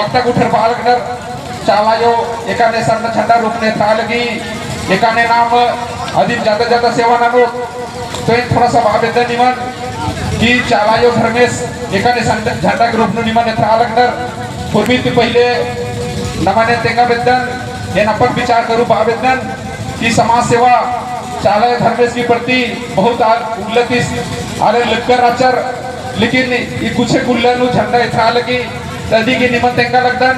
वक्ता उठर बालगनर चालायो एकाने सन्न झंडा रोकने था लगी एकाने नाम अधिक ज्यादा सेवा नानो तो इन थोड़ा सा आवेदन निमन कि चालायो धर्मेश एकाने झंडा के रूप निमन था लगनर पूर्वी पहले नमाने तेंगा वेदन ये अपन विचार करूँ आवेदन कि समाज सेवा चालायो धर्मेश की प्रति बहुत उन्नति आले लगकर आचर लेकिन ये कुछ कुल्लनु झंडा इतना लगी तदी के निमन तेंगा लगदन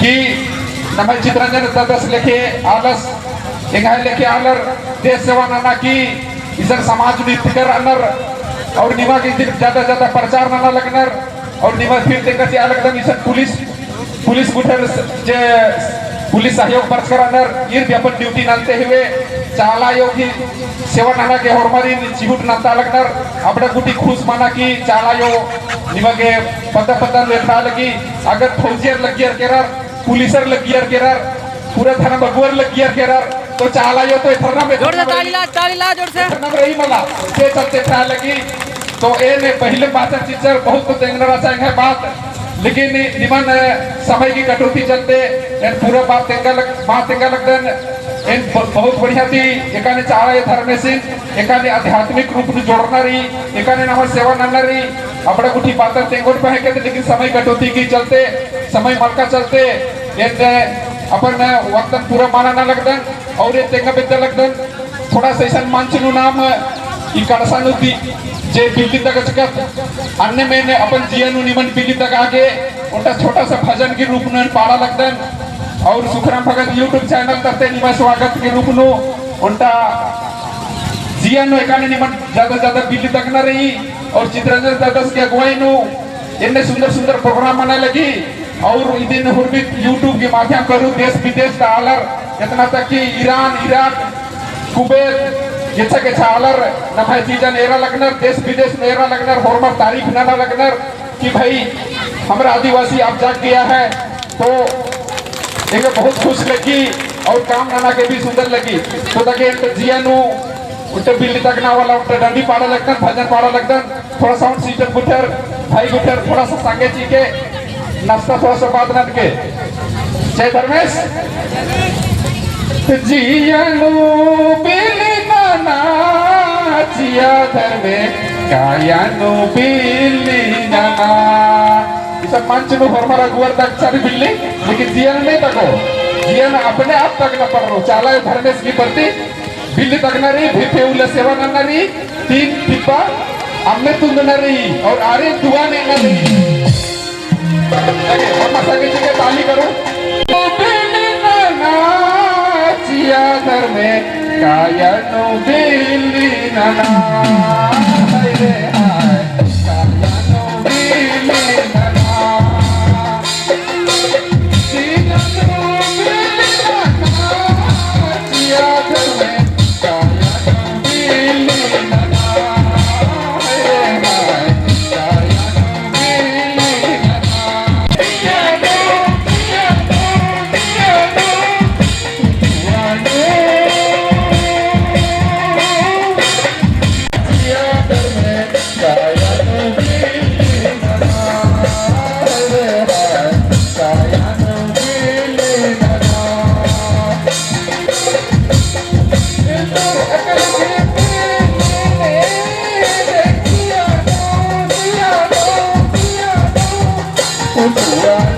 कि नमल चित्रंजन दस लेके आलस इंगाय लेके आलर देश सेवा नाना की इधर समाज नीति कर अनर और निमा के ज्यादा प्रचार नाना लगनर और निमा फिर तेंगा त्या लगदन इधर पुलिस गुठर जे पुलिस सहयोग बरस कर अनर ये भी अपन ड्यूटी नालते हुए चालायो की सेवा नाना के हरमारी चिहुट नाता लगनर अपना गुटी खुश माना की चालायो निमा के पता लेता लगी अगर फौजियर लगियर केरर पुलिसर लगियर केरर पूरा थाना बगुवर लगियर केरर तो चालायो तो इतना में जोर से ताली ला जोर से इतना रही मला के चलते था लगी तो ए ने पहले बात टीचर बहुत तो तेंगरा चाहेंगे बात लेकिन निमन समय की कटौती चलते पूरा बात तेंगा लगदन इन बहुत बढ़िया थी एकाने चालायो धर्मेश एकाने आध्यात्मिक रूप में जोड़ना रही एकाने नाम सेवा नन्ना रही अपना कुछ बात तेंगोट पे है लेकिन समय कटौती की चलते समय मलका चलते अपन वक्तन पूरा माना ना लगदन और ये तेंगा बेद्दा लगदन थोड़ा सेशन मानचनु नाम इकड़सानुती जे बिल्ली तक चकत अन्य में अपन जियनु निमन बिल्ली तक आगे उनका छोटा सा भजन के रूप में पाड़ा लगदन और सुखराम भगत यूट्यूब चैनल करते निमन स्वागत के रूप में उनका जियनु एकाने निमन ज्यादा बिल्ली तक न रही और चित्रंजन दादस के अगुवाई नु इन्ने सुंदर प्रोग्राम मना लगी और इदिन हुर्बित यूट्यूब के माध्यम करूँ देश विदेश का आलर इतना तक कि ईरान इराक कुवैत के आलर नफा चीजन एरा लगनर देश विदेश में एरा लगनर होरमर तारीफ नाना लगनर कि भाई हमारा आदिवासी आप जाग गया है तो एक बहुत खुश लगी और काम नाना के भी सुंदर लगी तो तके जियानु उल्टे बिल्ली तक ना वाला उल्टे डंडी पाड़ा लगता भजन पाड़ा लगता थोड़ा साउंड सीजन गुठर भाई गुठर थोड़ा सा सांगे चीके नाश्ता थोड़ा सा बात नट के जय धर्मेश जियानु बिल्ली नाना जिया धर्मे कायानु बिल्ली नाना इस मंच नु हरमारा गुवर तक सारी बिल्ली लेकिन जियानु नहीं तको जियानु अपने आप तक न पड़ रो चालायो धर्मेश की प्रति बिल्ली तक न रही भिपे उल्ले सेवा न रही तीन पिपा अम्मे तुंद न रही और आरे दुआ नहीं न रही हम सके चीज़ ताली करो बिल्ली नाना जिया धर्मे कायानु बिल्ली नाना हाय रे हाय कायानु बिल्ली नाना जियानु बिल्ली नाना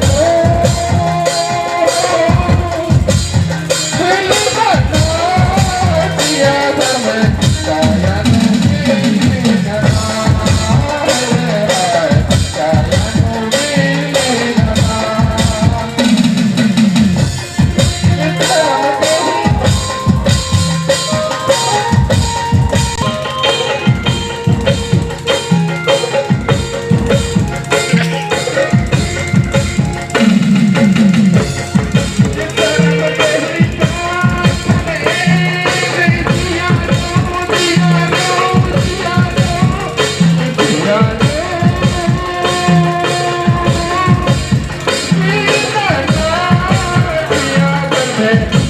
जिया धर्मे है।